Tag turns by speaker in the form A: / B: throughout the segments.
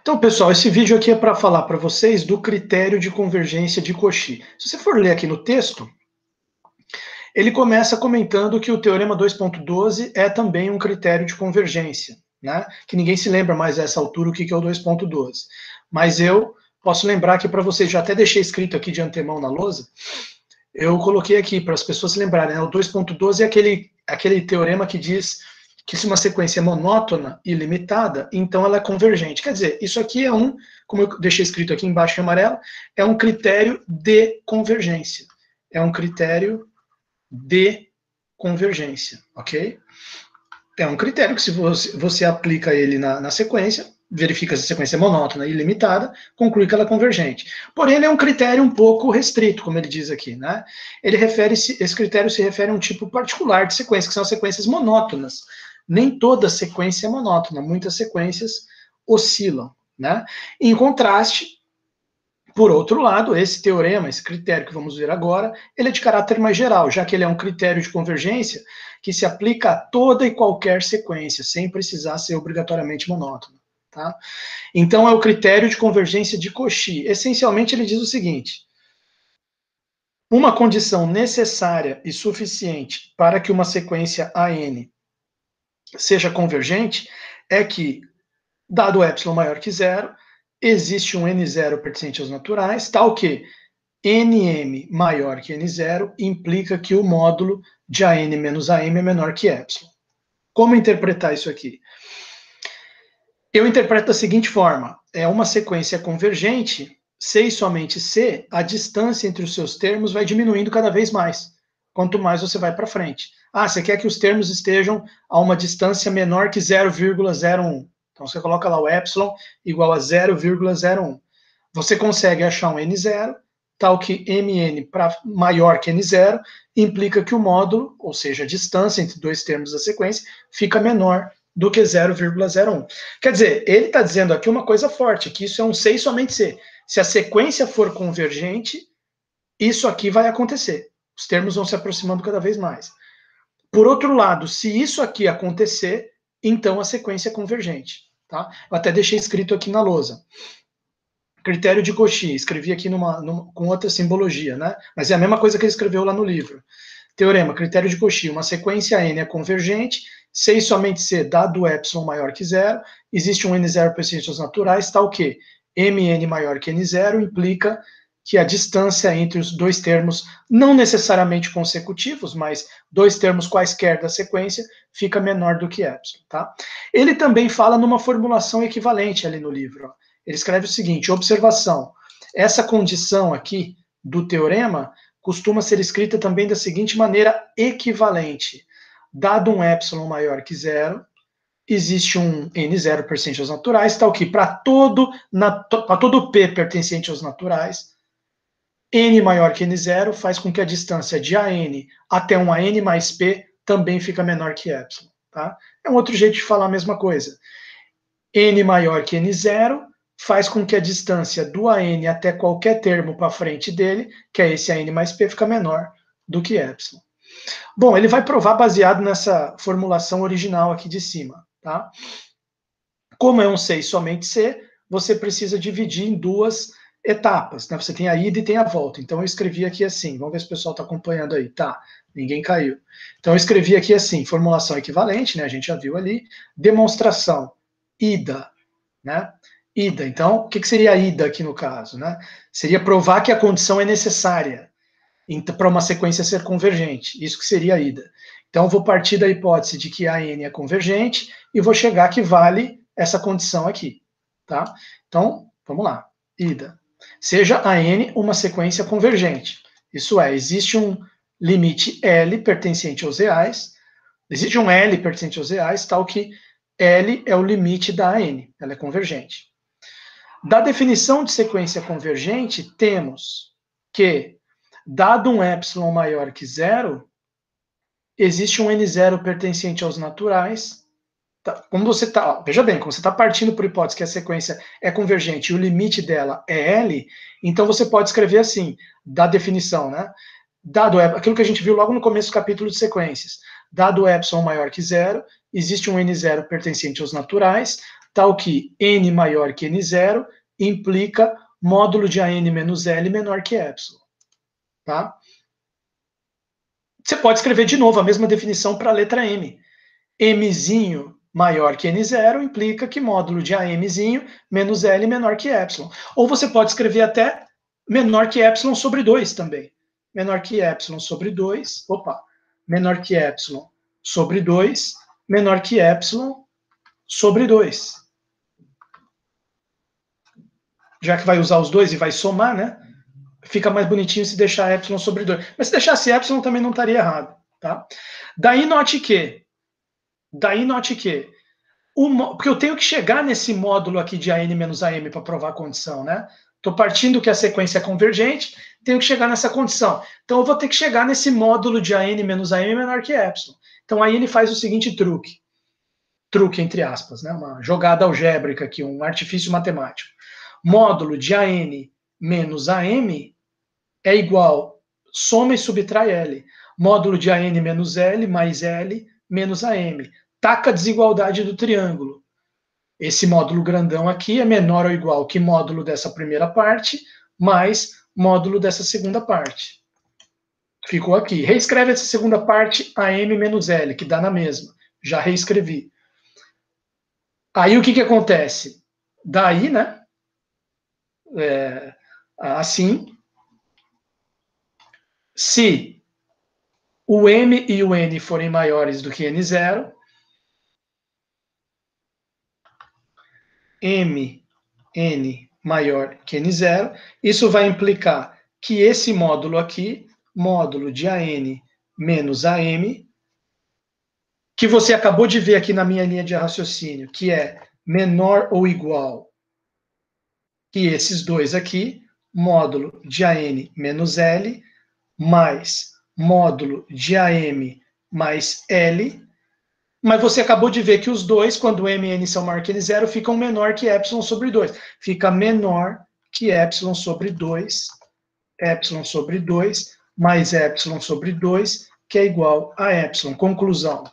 A: Então, pessoal, esse vídeo aqui é para falar para vocês do critério de convergência de Cauchy. Se você for ler aqui no texto, ele começa comentando que o teorema 2.12 é também um critério de convergência, né? Que ninguém se lembra mais a essa altura o que é o 2.12. Mas eu posso lembrar que para vocês, já até deixei escrito aqui de antemão na lousa, eu coloquei aqui para as pessoas se lembrarem, né? O 2.12 é aquele teorema que diz que se uma sequência é monótona e limitada, então ela é convergente. Quer dizer, isso aqui é como eu deixei escrito aqui embaixo em amarelo, é um critério de convergência. É um critério de convergência, ok? É um critério que se você aplica ele na sequência, verifica se a sequência é monótona e limitada, conclui que ela é convergente. Porém, ele é um critério um pouco restrito, como ele diz aqui, né? Esse critério se refere a um tipo particular de sequência, que são as sequências monótonas. Nem toda sequência é monótona, muitas sequências oscilam, né? Em contraste, por outro lado, esse teorema, esse critério que vamos ver agora, ele é de caráter mais geral, já que ele é um critério de convergência que se aplica a toda e qualquer sequência, sem precisar ser obrigatoriamente monótona. Tá? Então, é o critério de convergência de Cauchy. Essencialmente, ele diz o seguinte: uma condição necessária e suficiente para que uma sequência AN seja convergente é que, dado epsilon maior que zero, existe um n0 pertencente aos naturais, tal que nm maior que n0 implica que o módulo de an menos am é menor que epsilon. Como interpretar isso aqui? Eu interpreto da seguinte forma: é uma sequência convergente, se e somente se a distância entre os seus termos vai diminuindo cada vez mais, quanto mais você vai para frente. Ah, você quer que os termos estejam a uma distância menor que 0,01. Então você coloca lá o epsilon igual a 0,01. Você consegue achar um n0, tal que mn maior que n0 implica que o módulo, ou seja, a distância entre dois termos da sequência, fica menor do que 0,01. Quer dizer, ele está dizendo aqui uma coisa forte, que isso é um se e somente se. Se a sequência for convergente, isso aqui vai acontecer. Os termos vão se aproximando cada vez mais. Por outro lado, se isso aqui acontecer, então a sequência é convergente. Tá? Eu até deixei escrito aqui na lousa. Critério de Cauchy, escrevi aqui com outra simbologia, né? Mas é a mesma coisa que ele escreveu lá no livro. Teorema, critério de Cauchy, uma sequência n é convergente, se e somente se, dado epsilon maior que zero, existe um n0 persistente aos naturais, tal que mn maior que n0 implica que a distância entre os dois termos, não necessariamente consecutivos, mas dois termos quaisquer da sequência, fica menor do que epsilon. Tá? Ele também fala numa formulação equivalente ali no livro. Ó. Ele escreve o seguinte: observação, essa condição aqui do teorema costuma ser escrita também da seguinte maneira equivalente. Dado um epsilon maior que zero, existe um n0 pertencente aos naturais, tal que para todo P pertencente aos naturais, n maior que n0 faz com que a distância de AN até um AN mais P também fica menor que epsilon. Tá? É um outro jeito de falar a mesma coisa. N maior que n0 faz com que a distância do AN até qualquer termo para frente dele, que é esse AN mais P, fica menor do que epsilon. Bom, ele vai provar baseado nessa formulação original aqui de cima. Tá? Como é um se e somente se, você precisa dividir em duas etapas. Né? Você tem a ida e tem a volta. Então eu escrevi aqui assim, vamos ver se o pessoal está acompanhando aí. Tá, ninguém caiu. Então eu escrevi aqui assim, formulação equivalente, né? A gente já viu ali, demonstração, ida, né? Ida. Então, o que seria a ida aqui no caso? Né? Seria provar que a condição é necessária para uma sequência ser convergente. Isso que seria a ida. Então, vou partir da hipótese de que a n é convergente e vou chegar que vale essa condição aqui. Tá? Então, vamos lá. Ida. Seja a n uma sequência convergente. Isso é, existe um limite L pertencente aos reais, existe um L pertencente aos reais, tal que L é o limite da AN, ela é convergente. Da definição de sequência convergente, temos que, dado um epsilon maior que zero, existe um n0 pertencente aos naturais. Como você está, veja bem, como você está partindo por hipótese que a sequência é convergente e o limite dela é L, então você pode escrever assim, da definição, né? Dado aquilo que a gente viu logo no começo do capítulo de sequências. Dado epsilon maior que zero, existe um n0 pertencente aos naturais, tal que n maior que n0 implica módulo de AN menos L menor que epsilon. Tá? Você pode escrever de novo a mesma definição para a letra M. Mzinho maior que N0 implica que módulo de AMzinho menos L menor que epsilon. Ou você pode escrever até menor que epsilon sobre 2 também. Menor que epsilon sobre 2, menor que epsilon sobre 2, menor que epsilon sobre 2. Já que vai usar os dois e vai somar, né? Fica mais bonitinho se deixar epsilon sobre 2. Mas se deixasse epsilon também não estaria errado, tá? Daí note que, porque eu tenho que chegar nesse módulo aqui de AN menos AM para provar a condição, né? Estou partindo que a sequência é convergente, tenho que chegar nessa condição. Então eu vou ter que chegar nesse módulo de AN menos AM menor que epsilon. Então aí ele faz o seguinte truque entre aspas, né? Uma jogada algébrica aqui, um artifício matemático. Módulo de AN menos AM é igual, soma e subtrai L. Módulo de AN menos L mais L menos AM. Taca a desigualdade do triângulo. Esse módulo grandão aqui é menor ou igual que módulo dessa primeira parte mais módulo dessa segunda parte. Ficou aqui. Reescreve essa segunda parte AM menos L, que dá na mesma. Já reescrevi. Aí o que acontece? Daí, né? Assim, se o M e o N forem maiores do que N0, M, N maior que N0, isso vai implicar que esse módulo aqui, módulo de AN menos AM, que você acabou de ver aqui na minha linha de raciocínio, que é menor ou igual que esses dois aqui, módulo de AN menos L, mais módulo de AM mais L, mas você acabou de ver que os dois, quando M e N são maior que N0, ficam menor que epsilon sobre 2. Fica menor que epsilon sobre 2, mais epsilon sobre 2, que é igual a epsilon. Conclusão.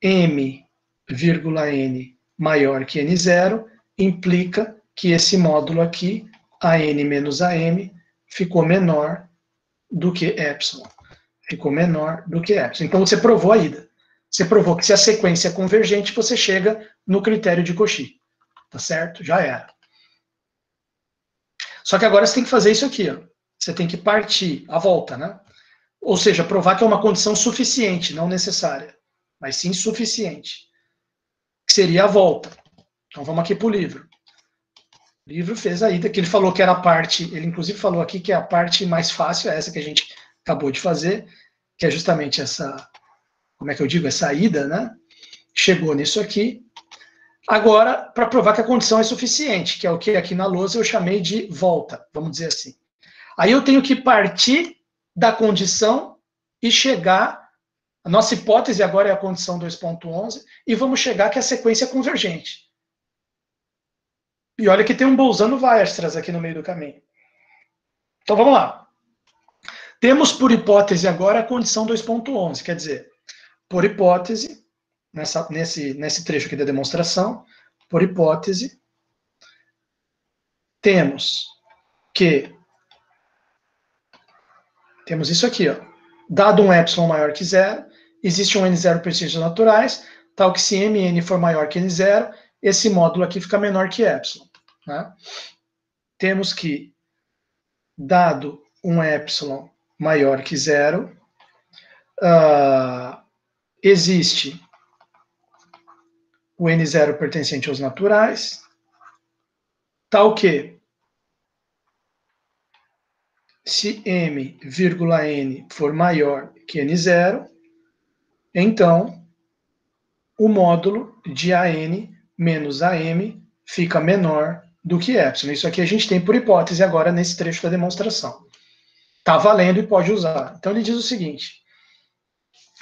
A: M, N maior que N0 implica que esse módulo aqui, AN menos AM, ficou menor do que epsilon. Então você provou a ida. Você provou que se a sequência é convergente, você chega no critério de Cauchy. Tá certo? Já era. Só que agora você tem que fazer isso aqui, ó. Você tem que partir a volta, né? Ou seja, provar que é uma condição suficiente, não necessária, mas sim suficiente. Que seria a volta. Então vamos aqui para o livro. O livro fez a ida, que ele falou que era a parte, ele inclusive falou aqui que é a parte mais fácil, é essa que a gente acabou de fazer, que é justamente essa, como é que eu digo, essa ida, né? Chegou nisso aqui. Agora, para provar que a condição é suficiente, que é o que aqui na lousa eu chamei de volta, vamos dizer assim. Aí eu tenho que partir da condição e chegar, a nossa hipótese agora é a condição 2.11, e vamos chegar que a sequência é convergente. E olha que tem um Bolzano-Weierstrass aqui no meio do caminho. Então vamos lá. Temos por hipótese agora a condição 2.11, quer dizer, por hipótese, nesse trecho aqui da demonstração, por hipótese, temos isso aqui, ó. Dado um epsilon maior que 0, existe um N0 por ciências naturais, tal que se Mn for maior que N0, esse módulo aqui fica menor que epsilon. Né? Temos que, dado um epsilon maior que 0, existe o N0 pertencente aos naturais, tal que, se M, N for maior que N0, então o módulo de AN menos AM fica menor do que epsilon. Isso aqui a gente tem por hipótese agora nesse trecho da demonstração. Está valendo e pode usar. Então ele diz o seguinte,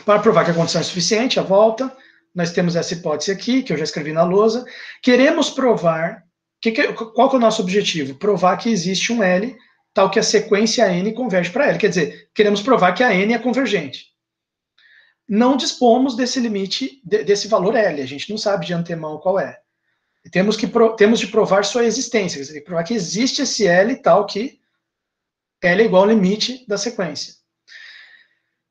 A: para provar que a condição é suficiente, a volta, nós temos essa hipótese aqui, que eu já escrevi na lousa. Queremos provar, qual que é o nosso objetivo? Provar que existe um L, tal que a sequência N converge para L. Quer dizer, queremos provar que a N é convergente. não dispomos desse limite, desse valor L, a gente não sabe de antemão qual é. Temos de provar sua existência, quer dizer, provar que existe esse L tal que L é igual ao limite da sequência.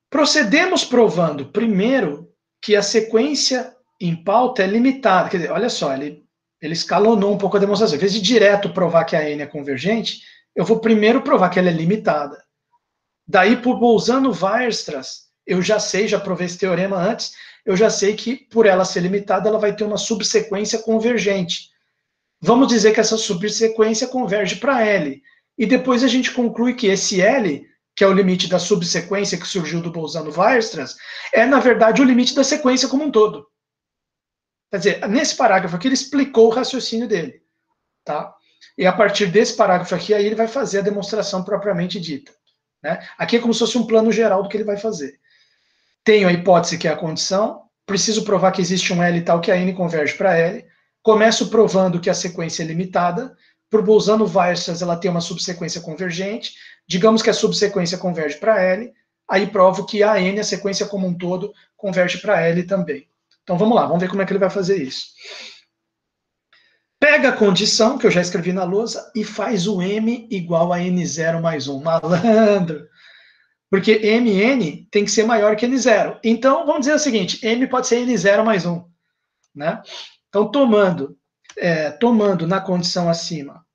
A: Procedemos provando, primeiro, que a sequência em pauta é limitada. Quer dizer, olha só, ele escalonou um pouco a demonstração. Em vez de direto provar que a N é convergente, eu vou primeiro provar que ela é limitada. Daí, por Bolzano-Weierstrass, eu já sei, já provei esse teorema antes, eu já sei que, por ela ser limitada, ela vai ter uma subsequência convergente. Vamos dizer que essa subsequência converge para L. E depois a gente conclui que esse L, que é o limite da subsequência que surgiu do Bolzano-Weierstrass, é, na verdade, o limite da sequência como um todo. Quer dizer, nesse parágrafo aqui, ele explicou o raciocínio dele. Tá? E a partir desse parágrafo aqui, aí ele vai fazer a demonstração propriamente dita. Né? Aqui é como se fosse um plano geral do que ele vai fazer. Tenho a hipótese que é a condição, preciso provar que existe um L tal que a N converge para L, começo provando que a sequência é limitada, por Bolzano-Weierstrass ela tem uma subsequência convergente, digamos que a subsequência converge para L, aí provo que a N, a sequência como um todo, converge para L também. Então vamos lá, vamos ver como é que ele vai fazer isso. Pega a condição, que eu já escrevi na lousa, e faz o M igual a N0 mais 1. Malandro! Porque Mn tem que ser maior que N0. Então, vamos dizer o seguinte, M pode ser N0 mais 1. Né? Então, tomando na condição acima,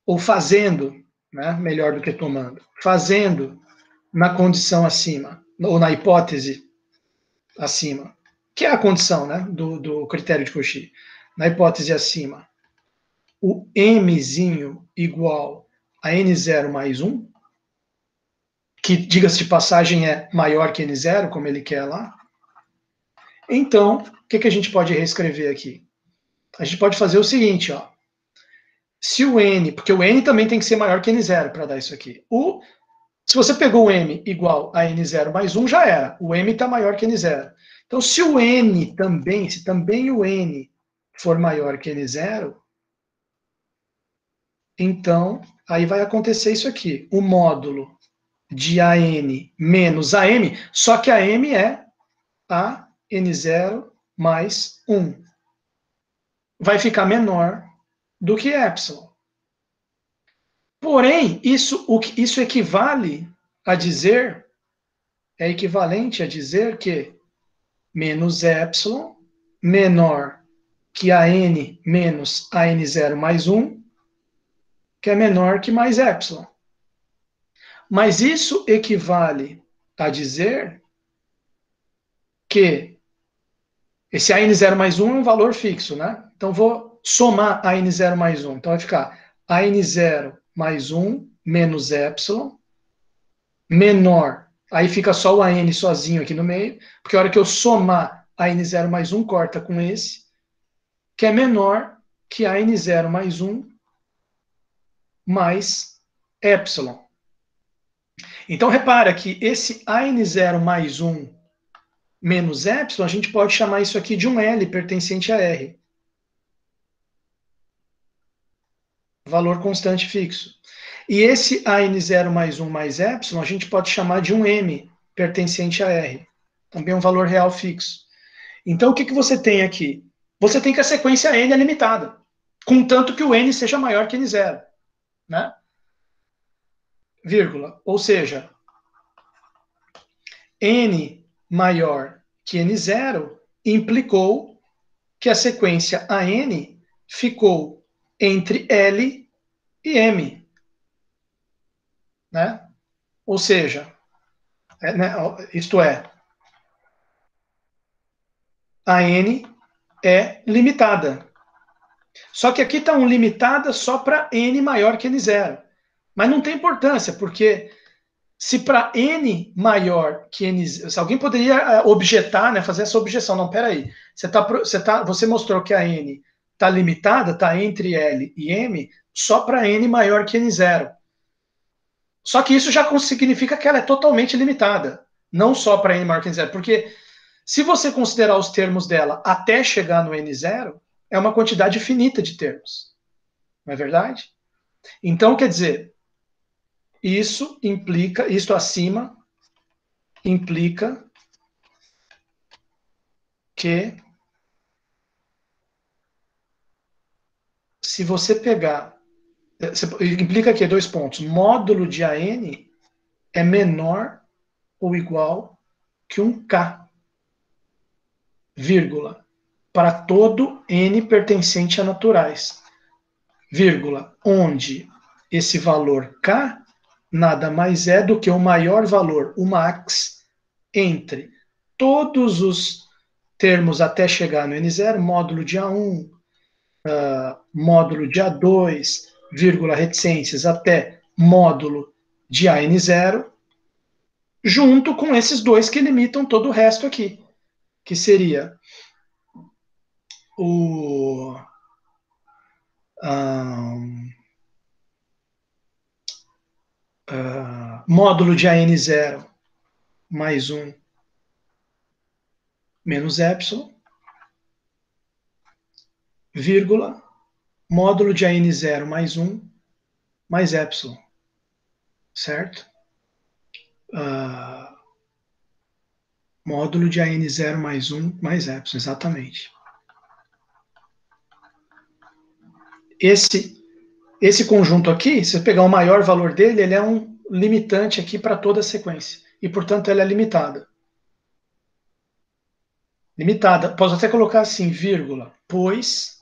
A: ou fazendo, né, melhor do que tomando, fazendo na condição acima, ou na hipótese acima, que é a condição, né, do critério de Cauchy, na hipótese acima, o Mzinho igual a N0 mais 1, que, diga-se de passagem, é maior que N0, como ele quer lá. Então, o que a gente pode reescrever aqui? A gente pode fazer o seguinte, ó. Se o N, porque o N também tem que ser maior que N0 para dar isso aqui. Se você pegou o M igual a N0 mais 1, já era. O M está maior que N0. Então, se o N também, se também o N for maior que N0, então, aí vai acontecer isso aqui. O módulo de AN menos AM, só que AM é a N0 mais 1. Vai ficar menor do que epsilon. Porém, isso equivale a dizer, é equivalente a dizer que menos epsilon menor que a N menos a N0 mais 1, que é menor que mais epsilon. Mas isso equivale a dizer que esse AN0 mais 1 é um valor fixo, né? Então, vou somar AN0 mais 1. Então, vai ficar AN0 mais 1 menos epsilon menor. Aí fica só o AN sozinho aqui no meio, porque a hora que eu somar AN0 mais 1, corta com esse, que é menor que AN0 mais 1 mais epsilon. Então, repara que esse AN0 mais 1 menos epsilon, a gente pode chamar isso aqui de um L pertencente a R. Valor constante fixo. E esse AN0 mais 1 mais epsilon, a gente pode chamar de um M pertencente a R. Também um valor real fixo. Então, o que você tem aqui? Você tem que a sequência N é limitada, contanto que o N seja maior que N0. Né? Vírgula. Ou seja, N maior que N0 implicou que a sequência AN ficou entre L e M. Né? Ou seja, né, isto é, a N é limitada. Só que aqui está um limitada só para N maior que N0. Mas não tem importância, porque se para N maior que N0, se alguém poderia objetar, né, fazer essa objeção, não, peraí, você mostrou que a N está limitada, está entre L e M, só para N maior que N0. Só que isso já significa que ela é totalmente limitada, não só para N maior que N0, porque se você considerar os termos dela até chegar no N0, é uma quantidade finita de termos. Não é verdade? Então, quer dizer, isso acima implica que se você pegar, implica que 2 pontos, módulo de AN é menor ou igual que um K, vírgula, para todo N pertencente a naturais, vírgula, onde esse valor K nada mais é do que o maior valor, o max, entre todos os termos até chegar no N0, módulo de A1, módulo de A2, vírgula, reticências, até módulo de AN0, junto com esses dois que limitam todo o resto aqui, que seria o módulo de AN0 mais 1 menos epsilon, vírgula, módulo de AN0 mais 1 mais epsilon, certo? Módulo de AN0 mais 1 mais epsilon, exatamente. Esse conjunto aqui, se você pegar o maior valor dele, ele é um limitante aqui para toda a sequência. E, portanto, ela é limitada. Limitada. Posso até colocar assim, vírgula, pois,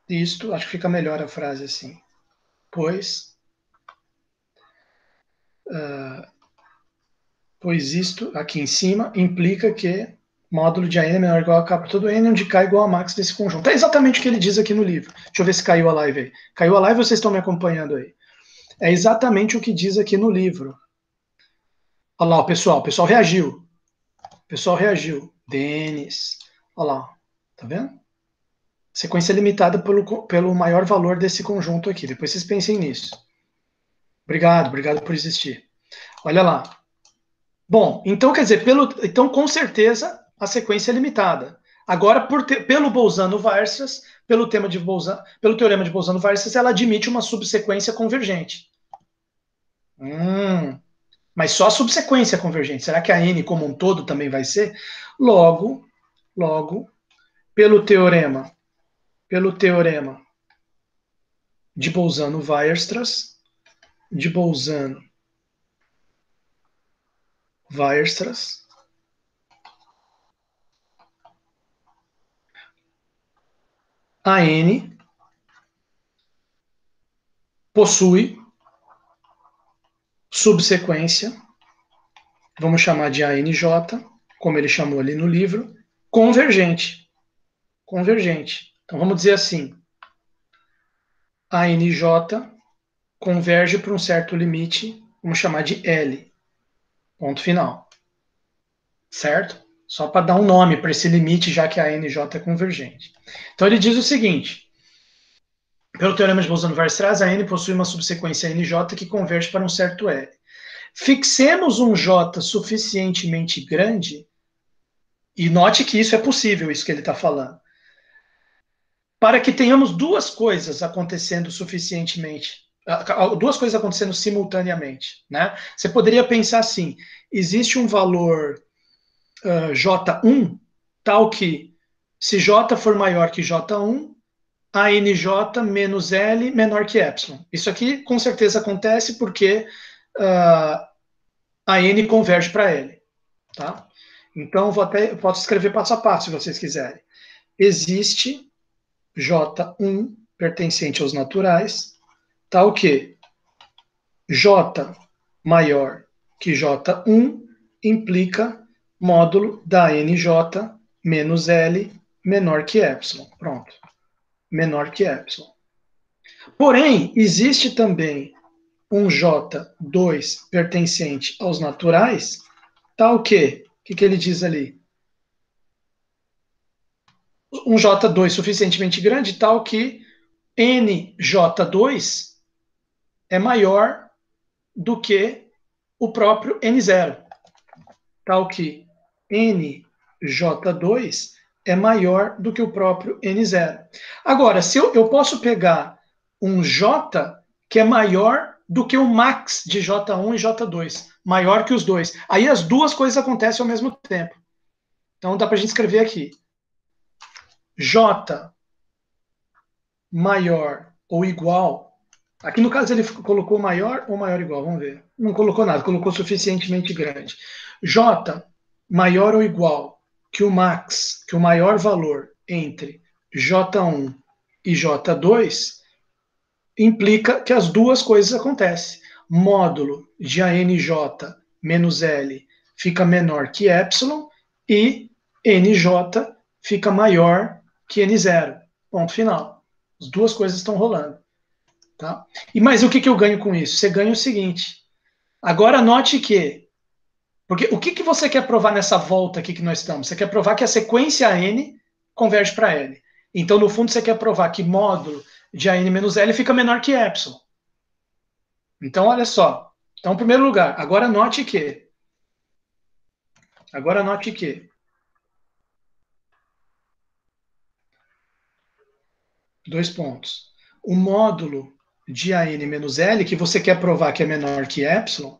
A: isto, acho que fica melhor a frase assim, pois isto, aqui em cima, implica que módulo de AN é menor ou igual a K para todo N, onde K é igual a max desse conjunto. É exatamente o que ele diz aqui no livro. Deixa eu ver se caiu a live aí. Caiu a live, vocês estão me acompanhando aí? É exatamente o que diz aqui no livro. Olha lá, o pessoal reagiu. O pessoal reagiu. Denis. Olha lá, tá vendo? Sequência limitada pelo maior valor desse conjunto aqui. Depois vocês pensem nisso. Obrigado por existir. Olha lá. Bom, então quer dizer, então com certeza a sequência é limitada. Agora, pelo Bolzano-Weierstrass, pelo teorema de Bolzano-Weierstrass, ela admite uma subsequência convergente. Mas só a subsequência é convergente. Será que a N como um todo também vai ser? Logo, pelo teorema de Bolzano-Weierstrass, a N possui subsequência, vamos chamar de ANJ, como ele chamou ali no livro, convergente. Então vamos dizer assim, a ANJ converge para um certo limite, vamos chamar de L. Ponto final. Certo? Só para dar um nome para esse limite, já que a ANJ é convergente. Então ele diz o seguinte, pelo teorema de Bolzano-Weierstrass, a N possui uma subsequência NJ que converge para um certo L. Fixemos um J suficientemente grande, e note que isso é possível, isso que ele está falando, para que tenhamos duas coisas acontecendo simultaneamente. Né? Você poderia pensar assim, existe um valor J1, tal que, se J for maior que J1, a NJ menos L menor que Epsilon. Isso aqui com certeza acontece porque a N converge para L. Tá? Então, posso escrever passo a passo, se vocês quiserem. Existe J1 pertencente aos naturais, tal que J maior que J1 implica módulo da NJ menos L menor que Epsilon. Pronto. Menor que Epsilon. Porém, existe também um J2 pertencente aos naturais, tal que, o que ele diz ali? Um J2 suficientemente grande, tal que NJ2 é maior do que o próprio N0, tal que NJ2 é maior do que o próprio N0. Agora, se eu posso pegar um J que é maior do que o max de J1 e J2, maior que os dois. Aí as duas coisas acontecem ao mesmo tempo. Então dá para a gente escrever aqui. J maior ou igual. Aqui no caso ele colocou maior ou maior ou igual, vamos ver. Não colocou nada, colocou suficientemente grande. J maior ou igual que o max, que o maior valor entre J1 e J2, implica que as duas coisas acontecem. Módulo de ANJ menos L fica menor que epsilon e NJ fica maior que N0. Ponto final. As duas coisas estão rolando. Tá? Mas o que eu ganho com isso? Você ganha o seguinte. Agora note que... Porque o que você quer provar nessa volta aqui que nós estamos? Você quer provar que a sequência N converge para L. Então, no fundo, você quer provar que módulo de AN menos L fica menor que epsilon. Então, olha só. Então, em primeiro lugar, agora note que... Dois pontos. O módulo de AN menos L, que você quer provar que é menor que epsilon,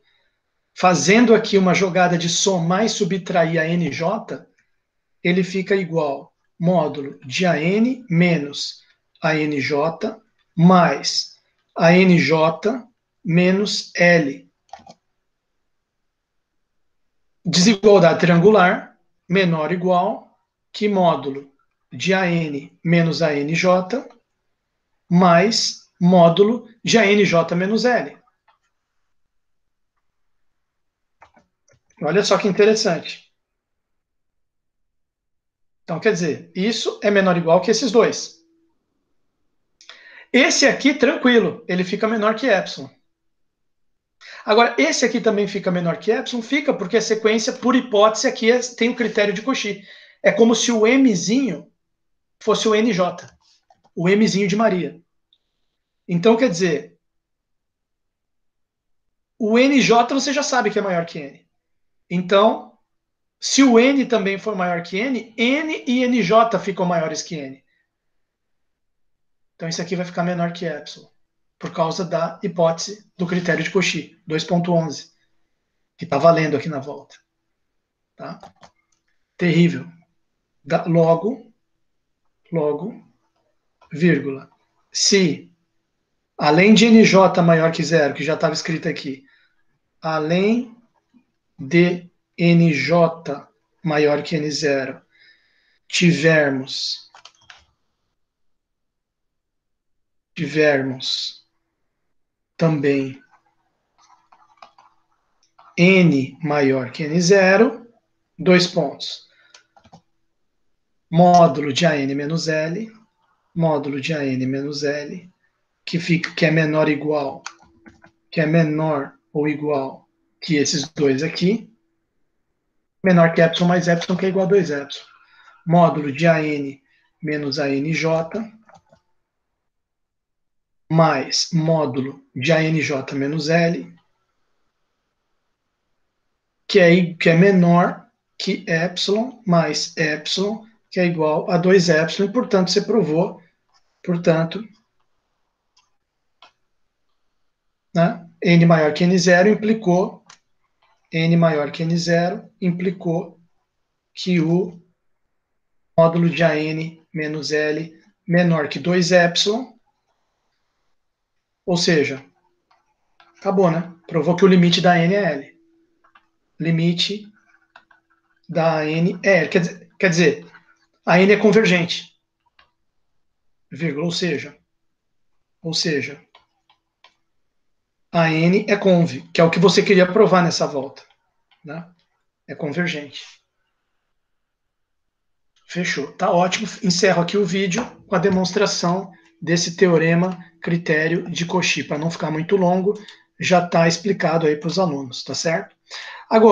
A: fazendo aqui uma jogada de somar e subtrair a NJ, ele fica igual módulo de AN menos ANJ mais ANJ menos L. Desigualdade triangular menor ou igual que módulo de AN menos ANJ mais módulo de ANJ menos L. Olha só que interessante. Então, quer dizer, isso é menor ou igual que esses dois. Esse aqui, tranquilo, ele fica menor que epsilon. Agora, esse aqui também fica menor que epsilon, fica porque a sequência, por hipótese, aqui tem o critério de Cauchy. É como se o Mzinho fosse o NJ, o Mzinho de Maria. Então, quer dizer, o NJ você já sabe que é maior que N. Então, se o N também for maior que N, N e NJ ficam maiores que N. Então, isso aqui vai ficar menor que epsilon, por causa da hipótese do critério de Cauchy, 2.11, que está valendo aqui na volta. Tá? Terrível. Logo, vírgula. Se, além de NJ maior que zero, que já estava escrito aqui, além de NJ maior que N0, tivermos também N maior que N0, dois pontos. Módulo de AN menos L, módulo de AN menos L, que é menor ou igual que esses dois aqui, menor que epsilon mais epsilon, que é igual a 2 epsilon. Módulo de AN menos ANJ, mais módulo de ANJ menos L, que é menor que epsilon mais epsilon, que é igual a 2 epsilon, e, portanto, você provou, né, N maior que N0 implicou que o módulo de AN menos L menor que 2 epsilon, ou seja, acabou, né? Provou que o limite da N é L. Limite da N é L. Quer dizer, a N é convergente. Vírgula, ou seja, a N é conv, que é o que você queria provar nessa volta. Né? É convergente. Fechou. Tá ótimo. Encerro aqui o vídeo com a demonstração desse teorema critério de Cauchy. Para não ficar muito longo, já está explicado aí para os alunos, tá certo? Agora,